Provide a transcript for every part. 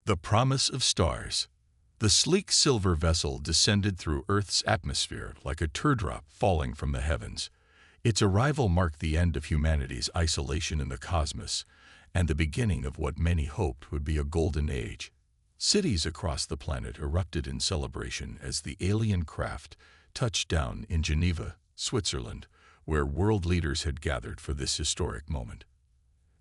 The promise of stars. The sleek silver vessel descended through Earth's atmosphere like a teardrop falling from the heavens. Its arrival marked the end of humanity's isolation in the cosmos and the beginning of what many hoped would be a golden age. Cities across the planet erupted in celebration as the alien craft touched down in Geneva, Switzerland, where world leaders had gathered for this historic moment.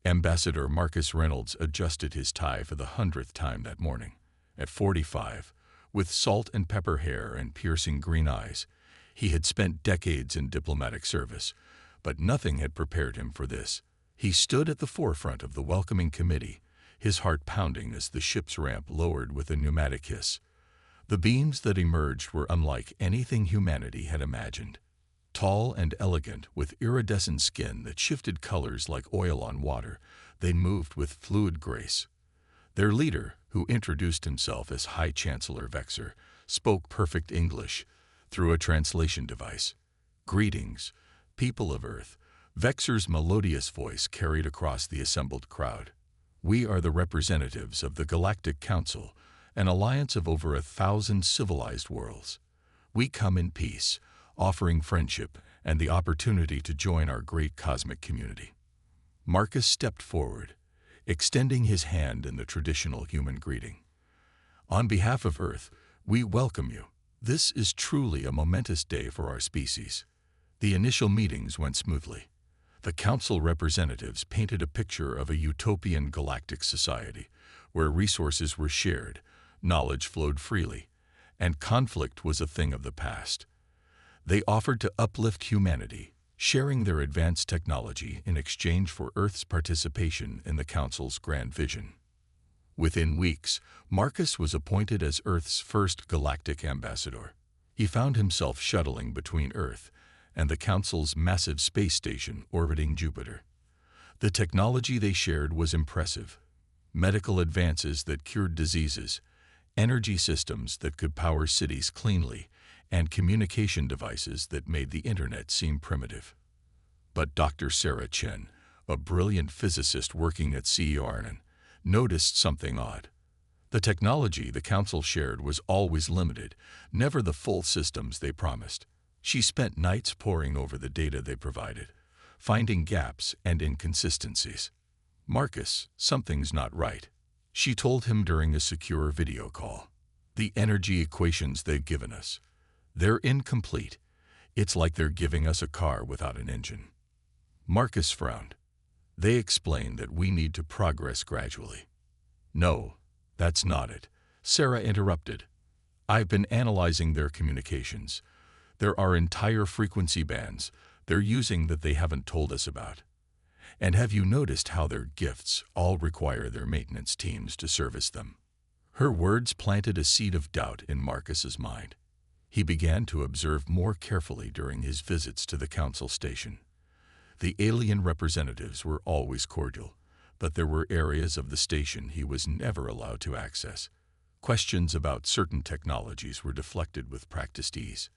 Ambassador Marcus Reynolds adjusted his tie for the 100th time that morning. At 45, with salt and pepper hair and piercing green eyes, he had spent decades in diplomatic service, but nothing had prepared him for this. He stood at the forefront of the welcoming committee, his heart pounding as the ship's ramp lowered with a pneumatic hiss. The beams that emerged were unlike anything humanity had imagined. Tall and elegant, with iridescent skin that shifted colors like oil on water, they moved with fluid grace. Their leader, who introduced himself as High Chancellor Vexer, spoke perfect English through a translation device. "Greetings, people of Earth," Vexer's melodious voice carried across the assembled crowd. "We are the representatives of the Galactic Council, an alliance of over 1,000 civilized worlds. We come in peace, offering friendship and the opportunity to join our great cosmic community." Marcus stepped forward, extending his hand in the traditional human greeting. "On behalf of Earth, we welcome you. This is truly a momentous day for our species." The initial meetings went smoothly. The council representatives painted a picture of a utopian galactic society, where resources were shared, knowledge flowed freely, and conflict was a thing of the past. They offered to uplift humanity, sharing their advanced technology in exchange for Earth's participation in the Council's grand vision. Within weeks, Marcus was appointed as Earth's first galactic ambassador. He found himself shuttling between Earth and the Council's massive space station orbiting Jupiter. The technology they shared was impressive. Medical advances that cured diseases, energy systems that could power cities cleanly, and communication devices that made the internet seem primitive. But Dr. Sarah Chen, a brilliant physicist working at CERN, noticed something odd. The technology the council shared was always limited, never the full systems they promised. She spent nights poring over the data they provided, finding gaps and inconsistencies. "Marcus, something's not right," she told him during a secure video call. "The energy equations they've given us, they're incomplete. It's like they're giving us a car without an engine." Marcus frowned. "They explained that we need to progress gradually." "No, that's not it," Sarah interrupted. "I've been analyzing their communications. There are entire frequency bands they're using that they haven't told us about. And have you noticed how their gifts all require their maintenance teams to service them?" Her words planted a seed of doubt in Marcus's mind. He began to observe more carefully during his visits to the council station. The alien representatives were always cordial, but there were areas of the station he was never allowed to access. Questions about certain technologies were deflected with practiced ease.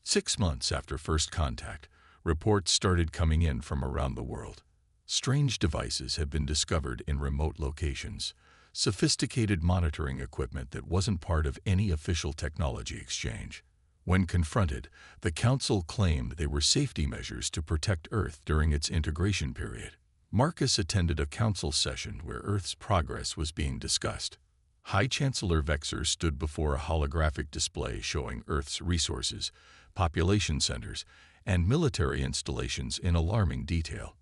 6 months after first contact, reports started coming in from around the world. Strange devices had been discovered in remote locations, sophisticated monitoring equipment that wasn't part of any official technology exchange. When confronted, the Council claimed they were safety measures to protect Earth during its integration period. Marcus attended a council session where Earth's progress was being discussed. High Chancellor Vexer stood before a holographic display showing Earth's resources, population centers, and military installations in alarming detail.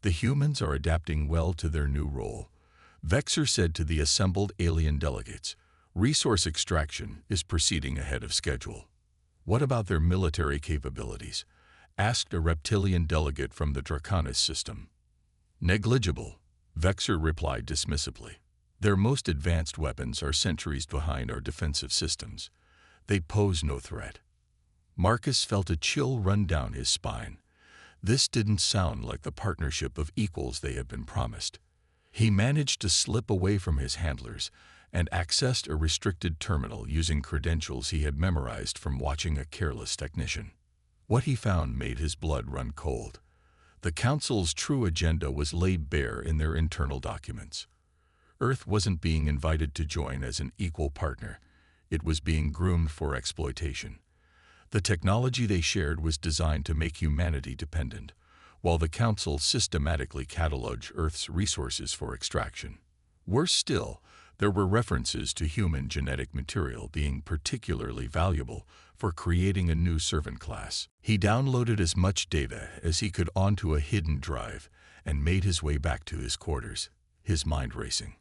"The humans are adapting well to their new role," Vexer said to the assembled alien delegates. "Resource extraction is proceeding ahead of schedule." "What about their military capabilities?" asked a reptilian delegate from the Draconis system. "Negligible," Vexer replied dismissively. "Their most advanced weapons are centuries behind our defensive systems. They pose no threat." Marcus felt a chill run down his spine. This didn't sound like the partnership of equals they had been promised. He managed to slip away from his handlers and accessed a restricted terminal using credentials he had memorized from watching a careless technician. What he found made his blood run cold. The Council's true agenda was laid bare in their internal documents. Earth wasn't being invited to join as an equal partner. It was being groomed for exploitation. The technology they shared was designed to make humanity dependent, while the Council systematically cataloged Earth's resources for extraction. Worse still, there were references to human genetic material being particularly valuable for creating a new servant class. He downloaded as much data as he could onto a hidden drive and made his way back to his quarters, his mind racing.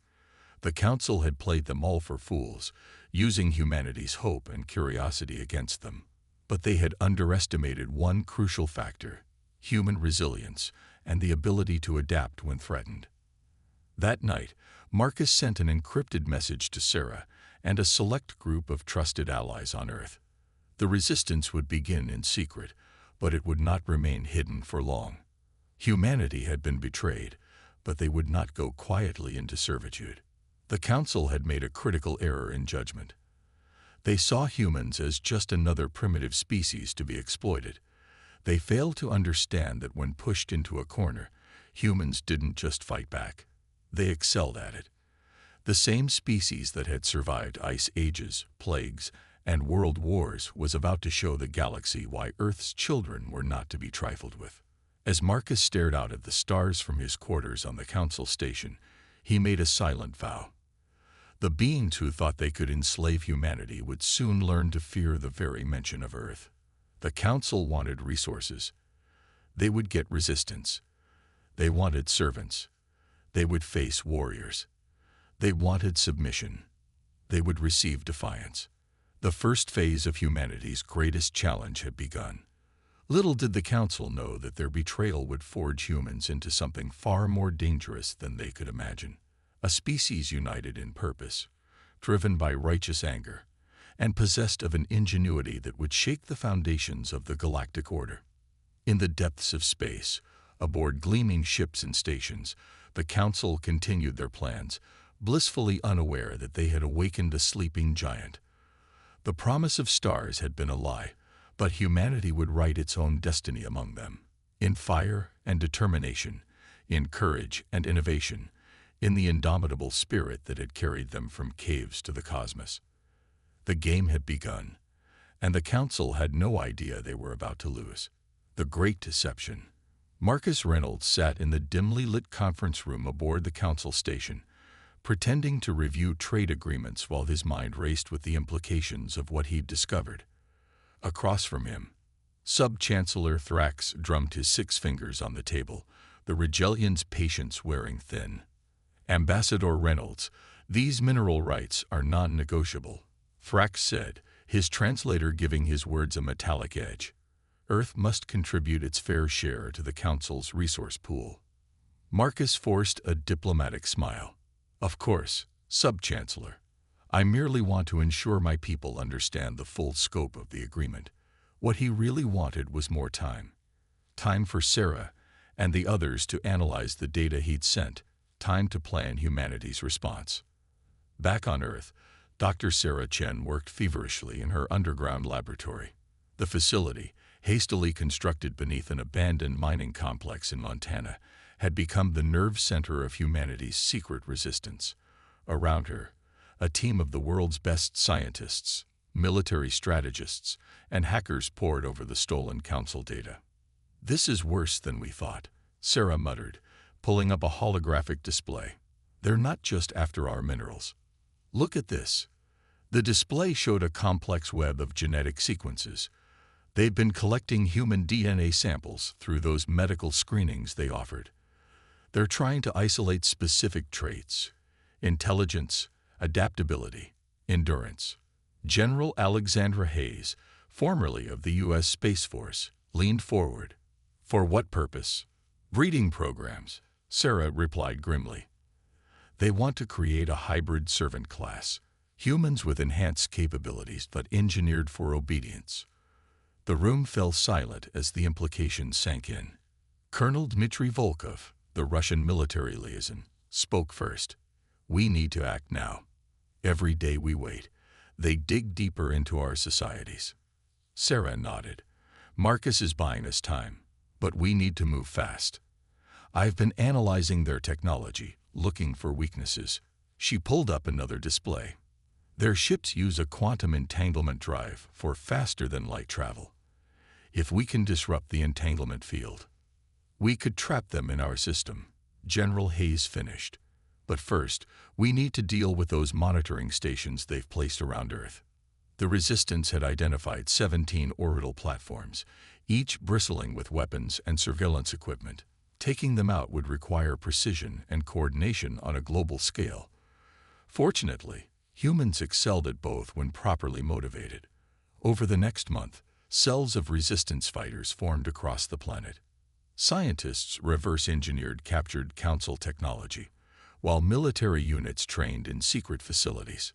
The Council had played them all for fools, using humanity's hope and curiosity against them. But they had underestimated one crucial factor: human resilience and the ability to adapt when threatened. That night, Marcus sent an encrypted message to Sarah and a select group of trusted allies on Earth. The resistance would begin in secret, but it would not remain hidden for long. Humanity had been betrayed, but they would not go quietly into servitude. The Council had made a critical error in judgment. They saw humans as just another primitive species to be exploited. They failed to understand that when pushed into a corner, humans didn't just fight back. They excelled at it. The same species that had survived ice ages, plagues, and world wars was about to show the galaxy why Earth's children were not to be trifled with. As Marcus stared out at the stars from his quarters on the Council station, he made a silent vow. The beings who thought they could enslave humanity would soon learn to fear the very mention of Earth. The Council wanted resources. They would get resistance. They wanted servants. They would face warriors. They wanted submission. They would receive defiance. The first phase of humanity's greatest challenge had begun. Little did the Council know that their betrayal would forge humans into something far more dangerous than they could imagine. A species united in purpose, driven by righteous anger, and possessed of an ingenuity that would shake the foundations of the galactic order. In the depths of space, aboard gleaming ships and stations, the Council continued their plans, blissfully unaware that they had awakened a sleeping giant. The promise of stars had been a lie, but humanity would write its own destiny among them. In fire and determination, in courage and innovation, in the indomitable spirit that had carried them from caves to the cosmos. The game had begun, and the Council had no idea they were about to lose. The Great Deception. Marcus Reynolds sat in the dimly lit conference room aboard the Council station, pretending to review trade agreements while his mind raced with the implications of what he'd discovered. Across from him, Sub-Chancellor Thrax drummed his 6 fingers on the table, the Regellian's patience wearing thin. Ambassador Reynolds, these mineral rights are non-negotiable, Thrax said, his translator giving his words a metallic edge. Earth must contribute its fair share to the Council's resource pool. Marcus forced a diplomatic smile. Of course, Sub-Chancellor. I merely want to ensure my people understand the full scope of the agreement. What he really wanted was more time. Time for Sarah and the others to analyze the data he'd sent. Time to plan humanity's response. Back on Earth, Dr. Sarah Chen worked feverishly in her underground laboratory. The facility, hastily constructed beneath an abandoned mining complex in Montana, had become the nerve center of humanity's secret resistance. Around her, a team of the world's best scientists, military strategists, and hackers pored over the stolen Council data. "This is worse than we thought," Sarah muttered, pulling up a holographic display. "They're not just after our minerals. Look at this." The display showed a complex web of genetic sequences. They'd been collecting human DNA samples through those medical screenings they offered. They're trying to isolate specific traits: intelligence, adaptability, endurance. General Alexandra Hayes, formerly of the U.S. Space Force, leaned forward. "For what purpose?" "Breeding programs," Sarah replied grimly. "They want to create a hybrid servant class, humans with enhanced capabilities but engineered for obedience." The room fell silent as the implications sank in. Colonel Dmitry Volkov, the Russian military liaison, spoke first. "We need to act now. Every day we wait, they dig deeper into our societies." Sarah nodded. "Marcus is buying us time, but we need to move fast. I've been analyzing their technology, looking for weaknesses. She pulled up another display. Their ships use a quantum entanglement drive for faster-than-light travel. If we can disrupt the entanglement field, we could trap them in our system. General Hayes finished. But first, we need to deal with those monitoring stations they've placed around Earth. The Resistance had identified 17 orbital platforms, each bristling with weapons and surveillance equipment. Taking them out would require precision and coordination on a global scale. Fortunately, humans excelled at both when properly motivated. Over the next month, cells of resistance fighters formed across the planet. Scientists reverse-engineered captured Council technology, while military units trained in secret facilities.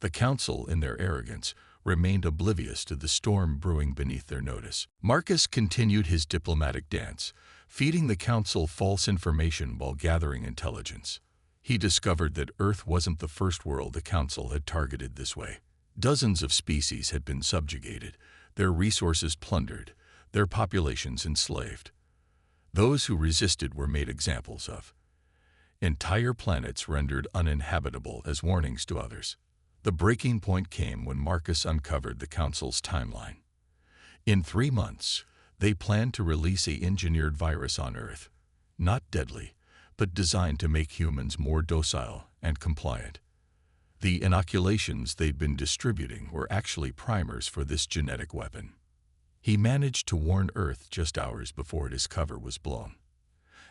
The Council, in their arrogance, remained oblivious to the storm brewing beneath their notice. Marcus continued his diplomatic dance, feeding the Council false information while gathering intelligence. He discovered that Earth wasn't the first world the Council had targeted this way. Dozens of species had been subjugated, their resources plundered, their populations enslaved. Those who resisted were made examples of. Entire planets rendered uninhabitable as warnings to others. The breaking point came when Marcus uncovered the Council's timeline. In 3 months, they planned to release an engineered virus on Earth, not deadly, but designed to make humans more docile and compliant. The inoculations they'd been distributing were actually primers for this genetic weapon. He managed to warn Earth just hours before his cover was blown.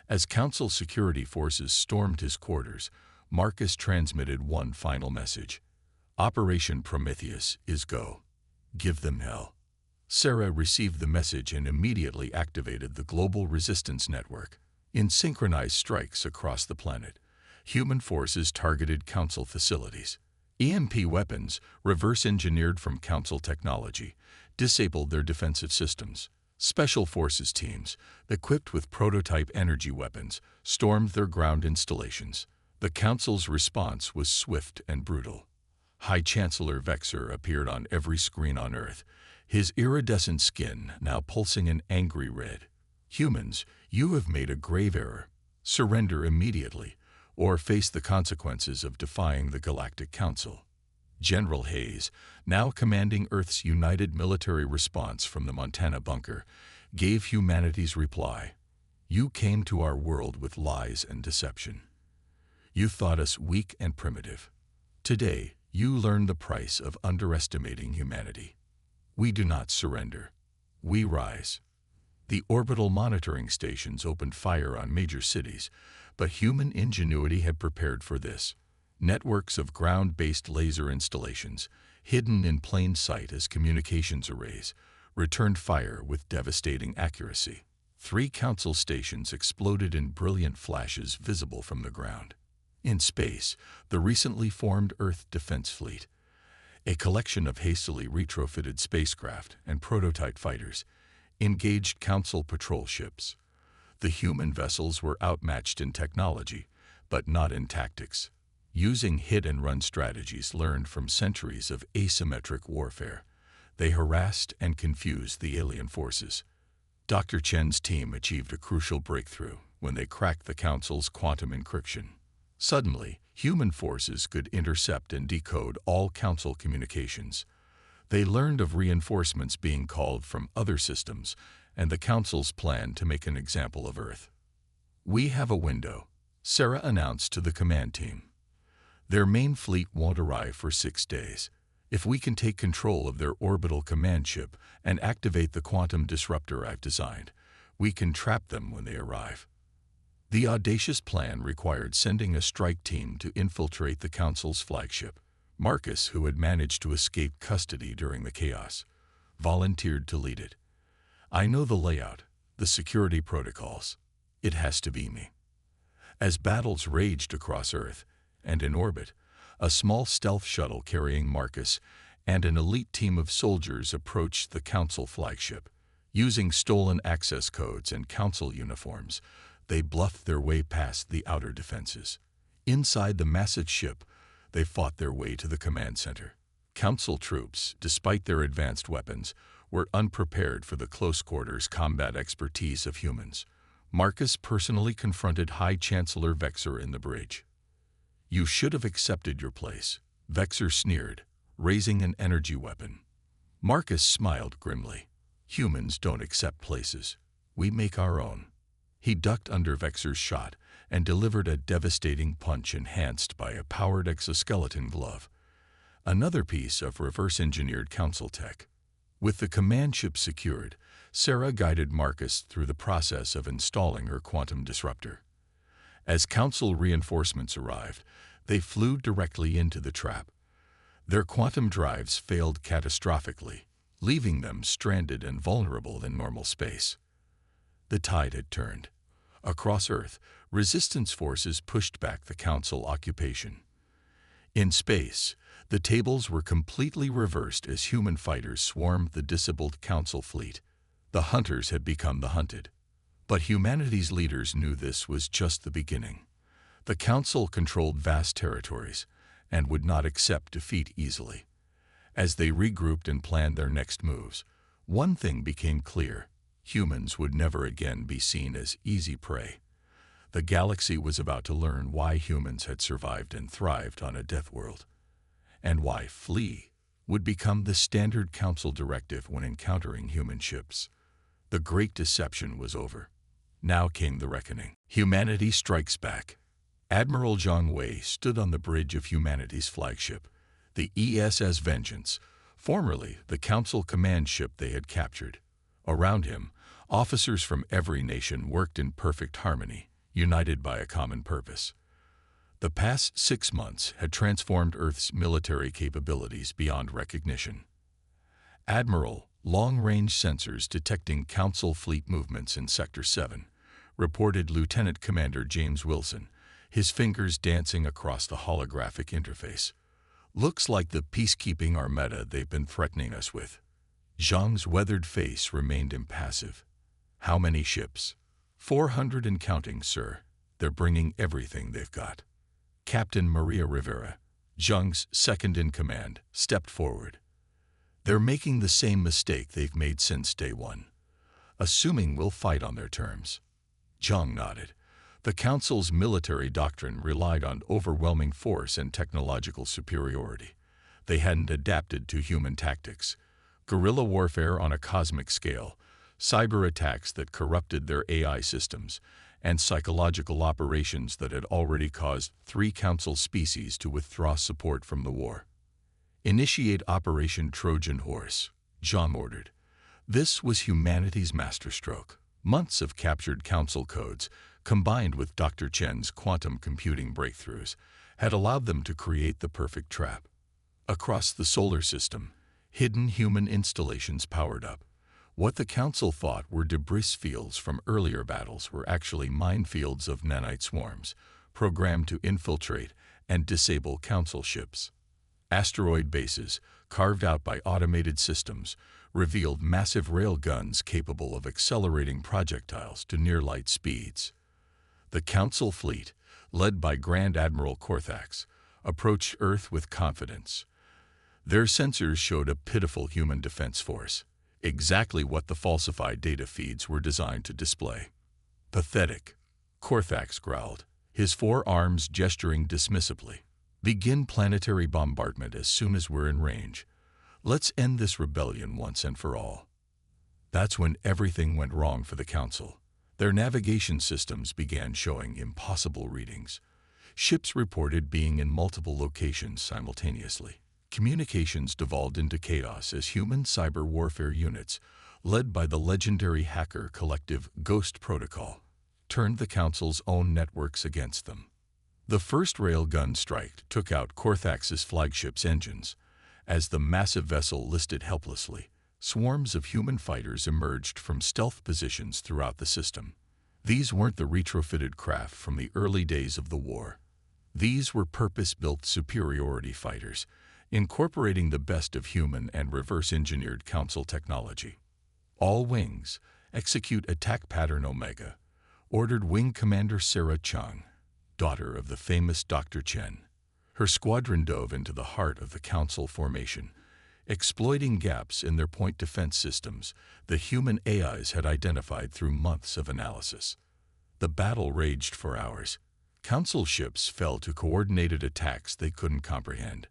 As Council security forces stormed his quarters, Marcus transmitted one final message. Operation Prometheus is go. Give them hell. Sarah received the message and immediately activated the Global Resistance Network. In synchronized strikes across the planet, human forces targeted Council facilities. EMP weapons, reverse-engineered from Council technology, disabled their defensive systems. Special forces teams, equipped with prototype energy weapons, stormed their ground installations. The Council's response was swift and brutal. High Chancellor Vexer appeared on every screen on Earth, his iridescent skin now pulsing an angry red. Humans, you have made a grave error. Surrender immediately, or face the consequences of defying the Galactic Council. General Hayes, now commanding Earth's united military response from the Montana bunker, gave humanity's reply. You came to our world with lies and deception. You thought us weak and primitive. Today, you learn the price of underestimating humanity. We do not surrender. We rise. The orbital monitoring stations opened fire on major cities, but human ingenuity had prepared for this. Networks of ground-based laser installations, hidden in plain sight as communications arrays, returned fire with devastating accuracy. 3 Council stations exploded in brilliant flashes visible from the ground. In space, the recently formed Earth Defense Fleet, a collection of hastily retrofitted spacecraft and prototype fighters, engaged Council patrol ships. The human vessels were outmatched in technology, but not in tactics. Using hit-and-run strategies learned from centuries of asymmetric warfare, they harassed and confused the alien forces. Dr. Chen's team achieved a crucial breakthrough when they cracked the Council's quantum encryption. Suddenly, human forces could intercept and decode all Council communications. They learned of reinforcements being called from other systems and the Council's plan to make an example of Earth. We have a window, Sarah announced to the command team. Their main fleet won't arrive for 6 days. If we can take control of their orbital command ship and activate the quantum disruptor I've designed, we can trap them when they arrive. The audacious plan required sending a strike team to infiltrate the Council's flagship. Marcus, who had managed to escape custody during the chaos, volunteered to lead it. I know the layout, the security protocols. It has to be me. As battles raged across Earth, and in orbit, a small stealth shuttle carrying Marcus and an elite team of soldiers approached the Council flagship. Using stolen access codes and Council uniforms, they bluffed their way past the outer defenses. Inside the massive ship, they fought their way to the command center. Council troops, despite their advanced weapons, were unprepared for the close-quarters combat expertise of humans. Marcus personally confronted High Chancellor Vexer in the bridge. "You should have accepted your place," Vexor sneered, raising an energy weapon. Marcus smiled grimly. "Humans don't accept places. We make our own." He ducked under Vexor's shot and delivered a devastating punch enhanced by a powered exoskeleton glove. Another piece of reverse-engineered council tech. With the command ship secured, Sarah guided Marcus through the process of installing her quantum disruptor. As council reinforcements arrived, they flew directly into the trap. Their quantum drives failed catastrophically, leaving them stranded and vulnerable in normal space. The tide had turned. Across Earth, resistance forces pushed back the council occupation. In space, the tables were completely reversed as human fighters swarmed the disabled council fleet. The hunters had become the hunted. But humanity's leaders knew this was just the beginning. The council controlled vast territories and would not accept defeat easily. As they regrouped and planned their next moves, one thing became clear: humans would never again be seen as easy prey. The galaxy was about to learn why humans had survived and thrived on a death world, and why flee would become the standard council directive when encountering human ships. The great deception was over. Now came the reckoning. Humanity strikes back. Admiral Zhang Wei stood on the bridge of humanity's flagship, the ESS Vengeance, formerly the council command ship they had captured. Around him, officers from every nation worked in perfect harmony, united by a common purpose. The past 6 months had transformed Earth's military capabilities beyond recognition. Admiral, long-range sensors detecting Council fleet movements in Sector 7, reported Lieutenant Commander James Wilson, his fingers dancing across the holographic interface. "Looks like the peacekeeping armada they've been threatening us with." Zhang's weathered face remained impassive. "How many ships?" 400 and counting, sir. They're bringing everything they've got." Captain Maria Rivera, Zhang's second-in-command, stepped forward. "They're making the same mistake they've made since day one, assuming we'll fight on their terms." Zhang nodded. The Council's military doctrine relied on overwhelming force and technological superiority. They hadn't adapted to human tactics. Guerrilla warfare on a cosmic scale, cyber attacks that corrupted their AI systems, and psychological operations that had already caused 3 Council species to withdraw support from the war. "Initiate Operation Trojan Horse," Zhang ordered. This was humanity's masterstroke. Months of captured Council codes, combined with Dr. Chen's quantum computing breakthroughs, had allowed them to create the perfect trap. Across the solar system, hidden human installations powered up. What the Council thought were debris fields from earlier battles were actually minefields of nanite swarms, programmed to infiltrate and disable Council ships. Asteroid bases, carved out by automated systems, revealed massive rail guns capable of accelerating projectiles to near-light speeds. The Council fleet, led by Grand Admiral Korthax, approached Earth with confidence. Their sensors showed a pitiful human defense force, exactly what the falsified data feeds were designed to display. "Pathetic," Korthax growled, his 4 arms gesturing dismissively. "Begin planetary bombardment as soon as we're in range. Let's end this rebellion once and for all." That's when everything went wrong for the Council. Their navigation systems began showing impossible readings. Ships reported being in multiple locations simultaneously. Communications devolved into chaos as human cyber warfare units, led by the legendary hacker collective Ghost Protocol, turned the Council's own networks against them. The first railgun strike took out Korthax's flagship's engines. As the massive vessel listed helplessly, swarms of human fighters emerged from stealth positions throughout the system. These weren't the retrofitted craft from the early days of the war. These were purpose-built superiority fighters, incorporating the best of human and reverse-engineered Council technology. "All wings, execute attack pattern Omega," ordered Wing Commander Sarah Chung, daughter of the famous Dr. Chen. Her squadron dove into the heart of the Council formation, exploiting gaps in their point defense systems the human AIs had identified through months of analysis. The battle raged for hours. Council ships fell to coordinated attacks they couldn't comprehend.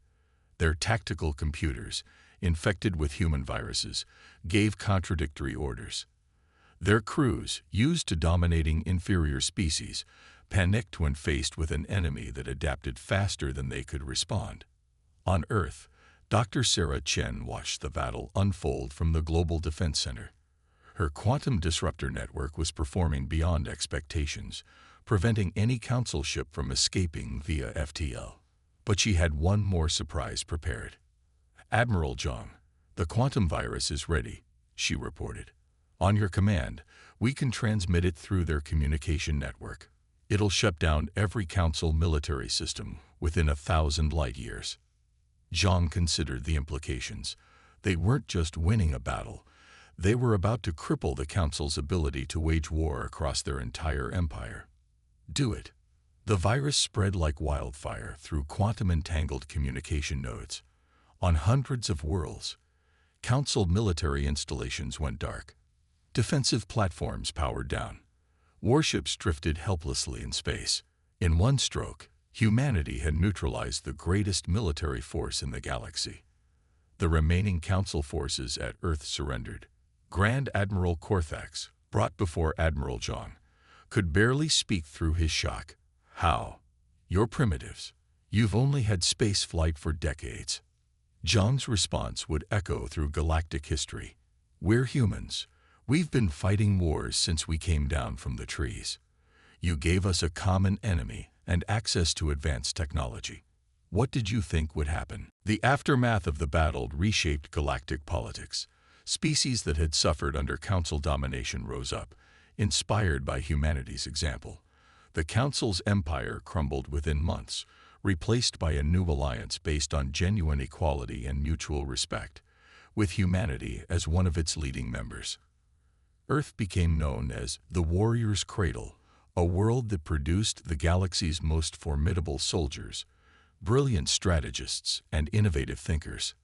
Their tactical computers, infected with human viruses, gave contradictory orders. Their crews, used to dominating inferior species, panicked when faced with an enemy that adapted faster than they could respond. On Earth, Dr. Sarah Chen watched the battle unfold from the Global Defense Center. Her quantum disruptor network was performing beyond expectations, preventing any council ship from escaping via FTL. But she had one more surprise prepared. "Admiral Zhang, the quantum virus is ready," she reported. "On your command, we can transmit it through their communication network. It'll shut down every council military system within 1,000 light years." Zhang considered the implications. They weren't just winning a battle. They were about to cripple the council's ability to wage war across their entire empire. Do it. The virus spread like wildfire through quantum-entangled communication nodes. On hundreds of worlds, council military installations went dark. Defensive platforms powered down. Warships drifted helplessly in space. In one stroke, humanity had neutralized the greatest military force in the galaxy. The remaining council forces at Earth surrendered. Grand Admiral Korthax, brought before Admiral Zhang, could barely speak through his shock. "How? You're primitives. You've only had space flight for decades." Zhang's response would echo through galactic history. "We're humans. We've been fighting wars since we came down from the trees. You gave us a common enemy and access to advanced technology. What did you think would happen?" The aftermath of the battle reshaped galactic politics. Species that had suffered under Council domination rose up, inspired by humanity's example. The Council's empire crumbled within months, replaced by a new alliance based on genuine equality and mutual respect, with humanity as one of its leading members. Earth became known as the Warrior's Cradle, a world that produced the galaxy's most formidable soldiers, brilliant strategists, and innovative thinkers.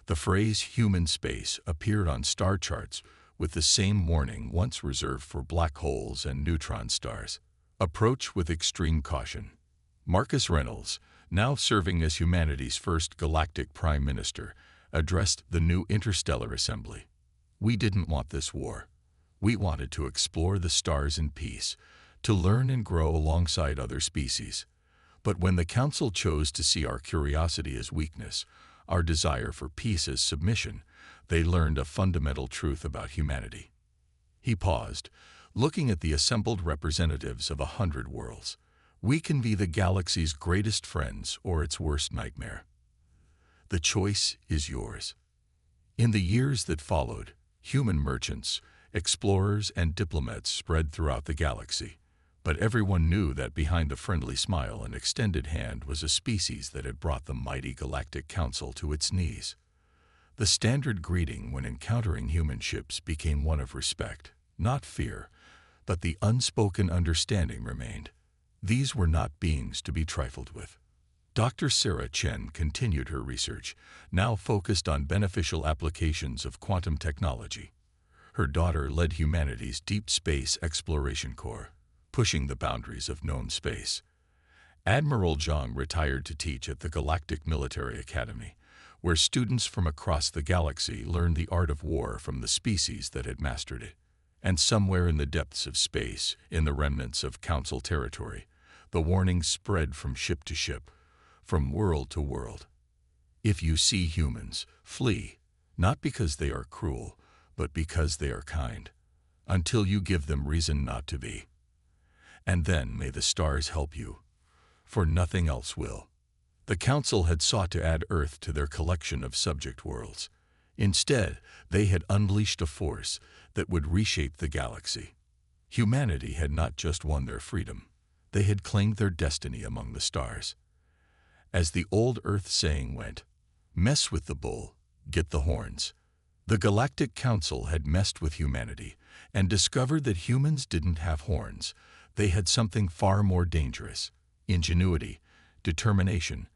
The phrase human space appeared on star charts with the same warning once reserved for black holes and neutron stars. Approach with extreme caution. Marcus Reynolds, now serving as humanity's first galactic prime minister, addressed the new interstellar assembly. "We didn't want this war. We wanted to explore the stars in peace, to learn and grow alongside other species. But when the Council chose to see our curiosity as weakness, our desire for peace as submission, they learned a fundamental truth about humanity." He paused, looking at the assembled representatives of 100 worlds. "We can be the galaxy's greatest friends or its worst nightmare. The choice is yours." In the years that followed, human merchants, explorers, and diplomats spread throughout the galaxy. But everyone knew that behind the friendly smile and extended hand was a species that had brought the mighty Galactic Council to its knees. The standard greeting when encountering human ships became one of respect, not fear, but the unspoken understanding remained. These were not beings to be trifled with. Dr. Sarah Chen continued her research, now focused on beneficial applications of quantum technology. Her daughter led humanity's deep space exploration corps, pushing the boundaries of known space. Admiral Zhang retired to teach at the Galactic Military Academy, where students from across the galaxy learned the art of war from the species that had mastered it. And somewhere in the depths of space, in the remnants of Council territory, the warning spread from ship to ship, from world to world. "If you see humans, flee, not because they are cruel, but because they are kind, until you give them reason not to be. And then may the stars help you, for nothing else will." The Council had sought to add Earth to their collection of subject worlds. Instead, they had unleashed a force that would reshape the galaxy. Humanity had not just won their freedom, they had claimed their destiny among the stars. As the old Earth saying went, "Mess with the bull, get the horns." The Galactic Council had messed with humanity and discovered that humans didn't have horns. They had something far more dangerous: ingenuity, determination,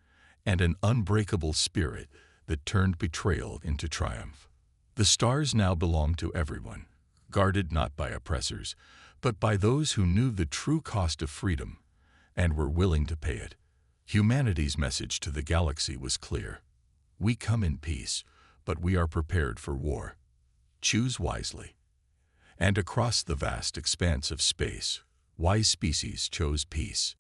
and an unbreakable spirit that turned betrayal into triumph. The stars now belonged to everyone, guarded not by oppressors, but by those who knew the true cost of freedom. and were willing to pay it. Humanity's message to the galaxy was clear. We come in peace, but we are prepared for war. Choose wisely. And across the vast expanse of space, wise species chose peace.